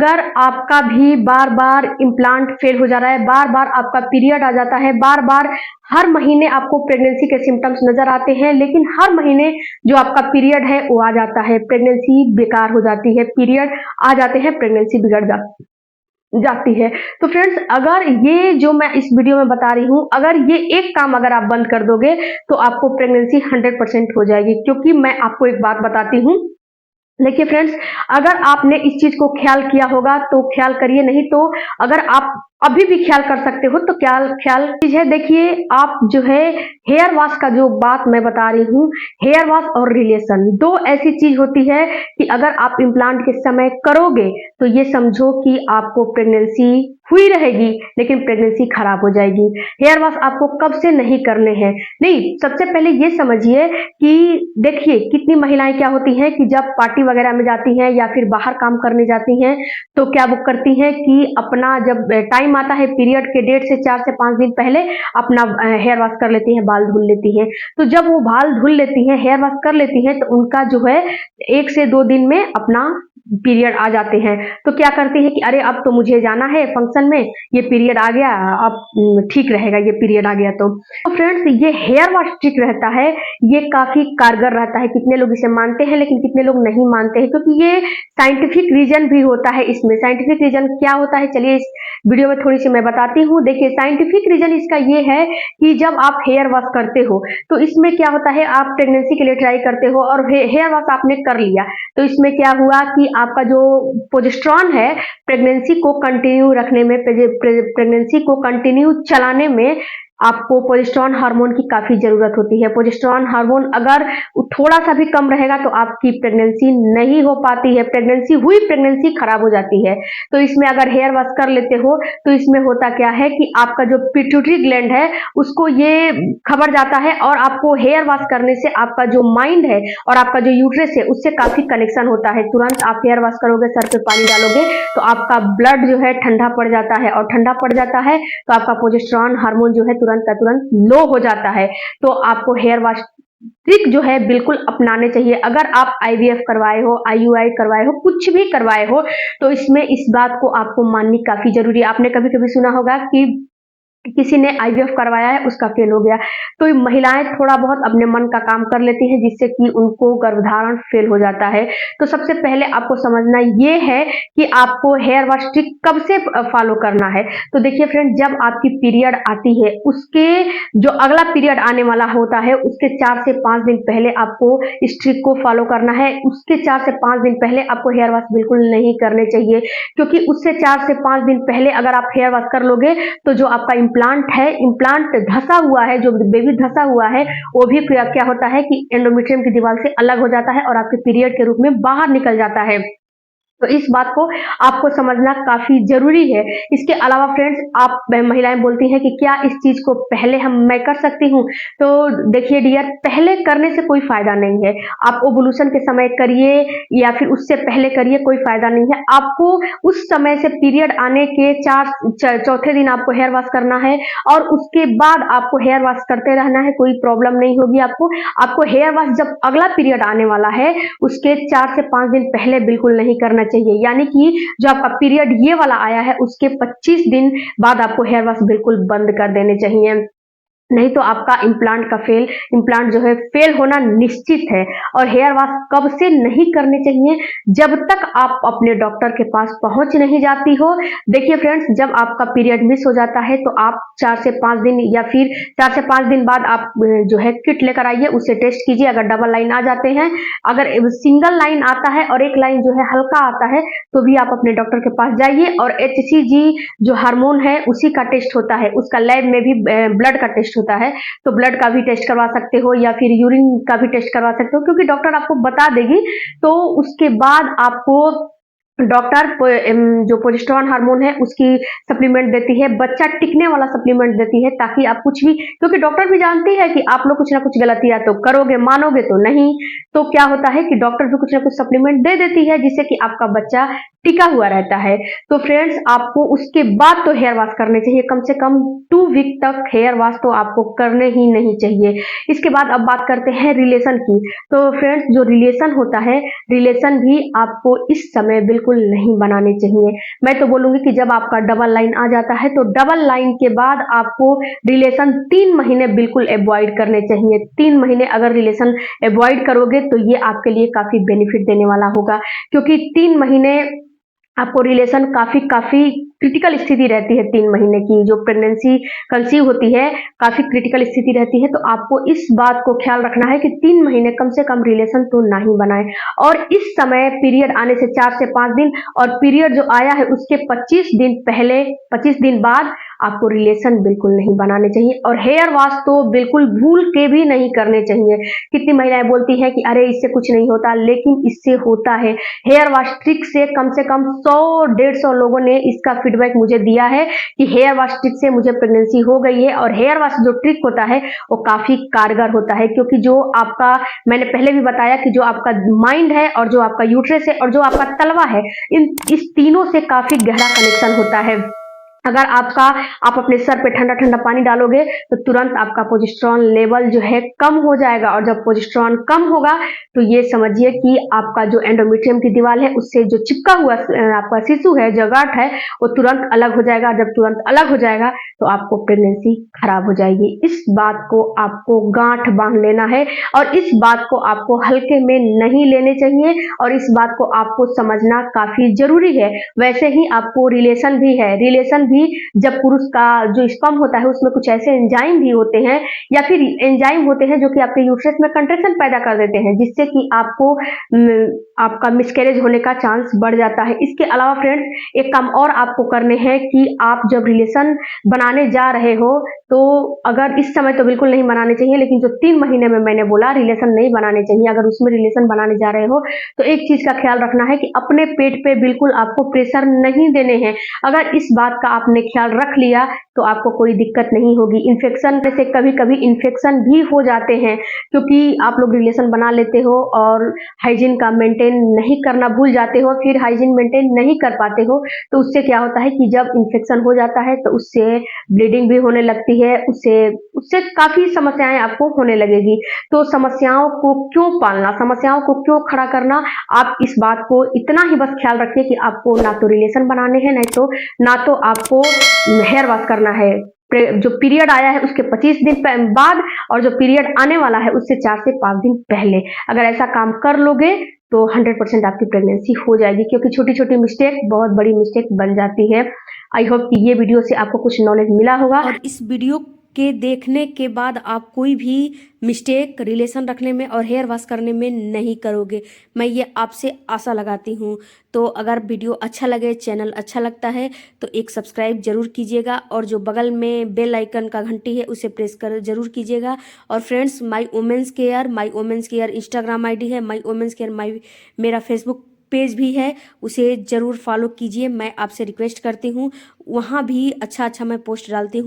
अगर आपका भी बार बार इम्प्लांट फेल हो जा रहा है, बार बार आपका पीरियड आ जाता है, बार बार हर महीने आपको प्रेगनेंसी के सिम्टम्स नजर आते हैं, लेकिन हर महीने जो आपका पीरियड है वो आ जाता है, प्रेगनेंसी बेकार हो जाती है, पीरियड आ जाते हैं, प्रेगनेंसी बिगड़ जाती है। तो फ्रेंड्स, अगर ये जो मैं इस वीडियो में बता रही हूँ, अगर ये एक काम अगर आप बंद कर दोगे तो आपको प्रेगनेंसी 100% हो जाएगी। क्योंकि मैं आपको एक बात बताती हूँ, देखिए फ्रेंड्स, अगर आपने इस चीज को ख्याल किया होगा तो ख्याल करिए, नहीं तो अगर आप अभी भी ख्याल कर सकते हो तो क्या ख्याल चीज है। देखिए, आप जो है हेयर वॉश का जो बात मैं बता रही हूँ, हेयर वॉश और रिलेशन दो ऐसी चीज होती है कि अगर आप इम्प्लांट के समय करोगे तो ये समझो कि आपको प्रेगनेंसी हुई रहेगी, लेकिन प्रेगनेंसी खराब हो जाएगी। हेयर वॉश आपको कब से नहीं करने हैं, नहीं, सबसे पहले ये समझिए कि देखिए कितनी महिलाएं क्या होती हैं कि जब पार्टी वगैरह में जाती हैं या फिर बाहर काम करने जाती हैं तो क्या वो करती हैं कि अपना जब टाइम आता है पीरियड के डेट से 4 से 5 दिन पहले अपना हेयर वॉश कर लेती हैं, बाल धुल लेती हैं। तो जब वो बाल धुल लेती हैं, हेयर वॉश कर लेती हैं, तो उनका जो है 1 से 2 दिन में अपना पीरियड आ जाते हैं। तो क्या करती है कि अरे अब तो मुझे जाना है फंक्शन में, ये पीरियड आ गया, अब ठीक रहेगा ये पीरियड आ गया। तो फ्रेंड्स, ये हेयर वॉश ठीक रहता है, ये काफी कारगर रहता है। कितने लोग इसे मानते हैं लेकिन कितने लोग नहीं मानते हैं, क्योंकि ये साइंटिफिक रीजन भी होता है। इसमें साइंटिफिक रीजन क्या होता है, चलिए इस वीडियो में थोड़ी सी मैं बताती हूँ। देखिए, साइंटिफिक रीजन इसका ये है कि जब आप हेयर वॉश करते हो तो इसमें क्या होता है, आप प्रेगनेंसी के लिए ट्राई करते हो और हेयर वॉश आपने कर लिया, तो इसमें क्या हुआ कि आपका जो प्रोजेस्टेरॉन है, प्रेगनेंसी को कंटिन्यू रखने में, प्रेगनेंसी को कंटिन्यू चलाने में आपको प्रोजेस्टेरॉन हार्मोन की काफी जरूरत होती है। प्रोजेस्टेरॉन हार्मोन अगर थोड़ा सा भी कम रहेगा तो आपकी प्रेगनेंसी नहीं हो पाती है, प्रेगनेंसी खराब हो जाती है। तो इसमें अगर हेयर वॉश कर लेते हो तो इसमें होता क्या है कि आपका जो पिट्यूटरी ग्लैंड है उसको ये खबर जाता है, और आपको हेयर वॉश करने से आपका जो माइंड है और आपका जो यूट्रस है उससे काफी कनेक्शन होता है। तुरंत आप हेयर वॉश करोगे, सर पे पानी डालोगे तो आपका ब्लड जो है ठंडा पड़ जाता है, और ठंडा पड़ जाता है तो आपका प्रोजेस्टेरॉन हार्मोन जो है तुरंत का तुरंत लो हो जाता है। तो आपको हेयर वॉश ट्रिक जो है बिल्कुल अपनाने चाहिए। अगर आप आईवीएफ करवाए हो, आईयूआई करवाए हो, कुछ भी करवाए हो, तो इसमें इस बात को आपको माननी काफी जरूरी है। आपने कभी कभी सुना होगा कि किसी ने आईवीएफ करवाया है, उसका फेल हो गया। तो महिलाएं थोड़ा बहुत अपने मन का काम कर लेती हैं जिससे कि उनको गर्भधारण फेल हो जाता है। तो सबसे पहले आपको समझना ये है कि आपको हेयर वॉश ट्रिक कब से फॉलो करना है। तो देखिए फ्रेंड, जब आपकी पीरियड आती है उसके जो अगला पीरियड आने वाला होता है उसके 4 से 5 दिन पहले आपको इस ट्रिक को फॉलो करना है। उसके 4 से 5 दिन पहले आपको हेयर वॉश बिल्कुल नहीं करने चाहिए, क्योंकि उससे 4 से 5 दिन पहले अगर आप हेयर वॉश कर लोगे तो जो आपका इम्प्लांट है, इम्प्लांट धसा हुआ है, जो बेबी धसा हुआ है, वो भी क्या होता है कि एंडोमेट्रियम की दीवार से अलग हो जाता है और आपके पीरियड के रूप में बाहर निकल जाता है। तो इस बात को आपको समझना काफी जरूरी है। इसके अलावा फ्रेंड्स, आप महिलाएं बोलती हैं कि क्या इस चीज को पहले मैं कर सकती हूँ। तो देखिए डियर, पहले करने से कोई फायदा नहीं है। आप ओवुलेशन के समय करिए या फिर उससे पहले करिए, कोई फायदा नहीं है। आपको उस समय से पीरियड आने के चौथे दिन आपको हेयर वॉश करना है, और उसके बाद आपको हेयर वॉश करते रहना है, कोई प्रॉब्लम नहीं होगी आपको हेयर वॉश जब अगला पीरियड आने वाला है उसके 4 से 5 दिन पहले बिल्कुल नहीं करना चाहिए। यानी कि जो आपका पीरियड ये वाला आया है उसके 25 दिन बाद आपको हेयर वॉश बिल्कुल बंद कर देने चाहिए, नहीं तो आपका इम्प्लांट जो है फेल होना निश्चित है। और हेयर वॉश कब से नहीं करने चाहिए, जब तक आप अपने डॉक्टर के पास पहुंच नहीं जाती हो। देखिए फ्रेंड्स, जब आपका पीरियड मिस हो जाता है तो आप 4 से 5 दिन या फिर 4 से 5 दिन बाद आप जो है किट लेकर आइए, उससे टेस्ट कीजिए। अगर डबल लाइन आ जाते हैं, अगर सिंगल लाइन आता है और एक लाइन जो है हल्का आता है, तो भी आप अपने डॉक्टर के पास जाइए। और HCG जो हार्मोन है उसी का टेस्ट होता है, उसका लैब में भी ब्लड का टेस्ट होता है, तो ब्लड का भी टेस्ट करवा सकते हो या फिर यूरिन का भी टेस्ट करवा सकते हो, क्योंकि डॉक्टर आपको बता देगी। तो उसके बाद आपको डॉक्टर जो प्रोजेस्टेरॉन हार्मोन है उसकी सप्लीमेंट देती है, बच्चा टिकने वाला सप्लीमेंट देती है, ताकि आप कुछ भी, क्योंकि डॉक्टर भी जानती है कि आप लोग कुछ ना कुछ गलतियां तो करोगे, मानोगे तो नहीं। तो क्या होता है कि डॉक्टर भी कुछ ना कुछ सप्लीमेंट दे देती है जिससे कि आपका बच्चा टिका हुआ रहता है। तो फ्रेंड्स आपको उसके बाद तो हेयर वॉश करने चाहिए, कम से कम 2 वीक तक हेयर वॉश तो आपको करने ही नहीं चाहिए। इसके बाद अब बात करते हैं रिलेशन की। तो फ्रेंड्स जो रिलेशन होता है, रिलेशन भी आपको इस समय बिल्कुल नहीं बनाने चाहिए। मैं तो बोलूँगी कि जब आपका डबल लाइन आ जाता है तो डबल लाइन के बाद आपको रिलेशन 3 महीने बिल्कुल अवॉइड करने चाहिए। 3 महीने अगर रिलेशन अवॉइड करोगे तो ये आपके लिए काफ़ी बेनिफिट देने वाला होगा, क्योंकि 3 महीने आपको रिलेशन काफ़ी काफ़ी क्रिटिकल स्थिति रहती है 3 महीने की, जो प्रेगनेंसी कंसीव होती है, काफ़ी क्रिटिकल स्थिति रहती है। तो आपको इस बात को ख्याल रखना है कि 3 महीने कम से कम रिलेशन तो ना ही बनाएँ। और इस समय पीरियड आने से 4 से 5 दिन और पीरियड जो आया है उसके 25 दिन पहले, 25 दिन बाद आपको रिलेशन बिल्कुल नहीं बनाने चाहिए। और हेयर वॉश तो बिल्कुल भूल के भी नहीं करने चाहिए। कितनी महिलाएं बोलती हैं कि अरे इससे कुछ नहीं होता, लेकिन इससे होता है। हेयर वॉश ट्रिक से कम 100-150 लोगों ने इसका फीडबैक मुझे दिया है कि हेयर वॉश ट्रिक से मुझे प्रेगनेंसी हो गई है। और हेयर वॉश जो ट्रिक होता है वो काफी कारगर होता है, क्योंकि जो आपका, मैंने पहले भी बताया कि जो आपका माइंड है और जो आपका यूट्रस है और जो आपका तलवा है, इस तीनों से काफी गहरा कनेक्शन होता है। अगर आप अपने सर पे ठंडा ठंडा पानी डालोगे तो तुरंत आपका प्रोजेस्टेरॉन लेवल जो है कम हो जाएगा, और जब प्रोजेस्टेरॉन कम होगा तो ये समझिए कि आपका जो एंडोमेट्रियम की दीवार है उससे जो चिपका हुआ आपका शिशु है, जो गांठ है, वो तुरंत अलग हो जाएगा। जब तुरंत अलग हो जाएगा तो आपको प्रेगनेंसी खराब हो जाएगी। इस बात को आपको गांठ बांध लेना है और इस बात को आपको हल्के में नहीं लेने चाहिए, और इस बात को आपको समझना काफी जरूरी है। वैसे ही आपको रिलेशन भी है, रिलेशन भी जब पुरुष का जो स्पर्म होता है उसमें कुछ ऐसे एंजाइम भी होते हैं, या फिर एंजाइम होते हैं जो कि आपके यूट्रस में कंट्रैक्शन पैदा कर देते हैं, जिससे कि आपका मिसकैरेज होने का चांस बढ़ जाता है। इसके अलावा फ्रेंड्स एक काम और आपको करने हैं कि आप जब रिलेशन बनाने जा रहे हो तो अगर इस समय तो बिल्कुल नहीं बनाने चाहिए, लेकिन जो 3 महीने में मैंने बोला रिलेशन नहीं बनाने चाहिए, अगर उसमें रिलेशन बनाने जा रहे हो तो एक चीज का ख्याल रखना है कि अपने पेट पे बिल्कुल आपको प्रेशर नहीं देने हैं। अगर इस बात का आपने ख्याल रख लिया तो आपको कोई दिक्कत नहीं होगी। इन्फेक्शन से कभी कभी इन्फेक्शन भी हो जाते हैं, क्योंकि आप लोग रिलेशन बना लेते हो और हाइजीन का मेंटेन नहीं करना भूल जाते हो, फिर हाइजीन मेंटेन नहीं कर पाते हो, तो उससे क्या होता है कि जब इन्फेक्शन हो जाता है तो उससे ब्लीडिंग भी होने लगती है, उससे उससे काफी समस्याएं आपको होने लगेगी। तो समस्याओं को क्यों पालना, समस्याओं को क्यों खड़ा करना, आप इस बात को इतना ही बस ख्याल रखिए कि आपको ना तो रिलेशन बनाने हैं, ना तो आपको हेयर वॉश करना है। जो पीरियड आया है उसके 25 दिन बाद और जो पीरियड आने वाला है उससे 4 से 5 दिन पहले, अगर ऐसा काम कर लोगे तो 100% आपकी प्रेगनेंसी हो जाएगी, क्योंकि छोटी छोटी मिस्टेक बहुत बड़ी मिस्टेक बन जाती है। आई होप कि ये वीडियो से आपको कुछ नॉलेज मिला होगा, और इस वीडियो के देखने के बाद आप कोई भी मिस्टेक रिलेशन रखने में और हेयर वॉश करने में नहीं करोगे, मैं ये आपसे आशा लगाती हूँ। तो अगर वीडियो अच्छा लगे, चैनल अच्छा लगता है तो एक सब्सक्राइब जरूर कीजिएगा, और जो बगल में बेल आइकन का घंटी है उसे प्रेस कर जरूर कीजिएगा। और friends my women's care Instagram ID है, माई वुमेन्स केयर मेरा फेसबुक पेज भी है, उसे ज़रूर फॉलो कीजिए। मैं आपसे रिक्वेस्ट करती हूँ, वहाँ भी अच्छा अच्छा मैं पोस्ट डालती हूँ।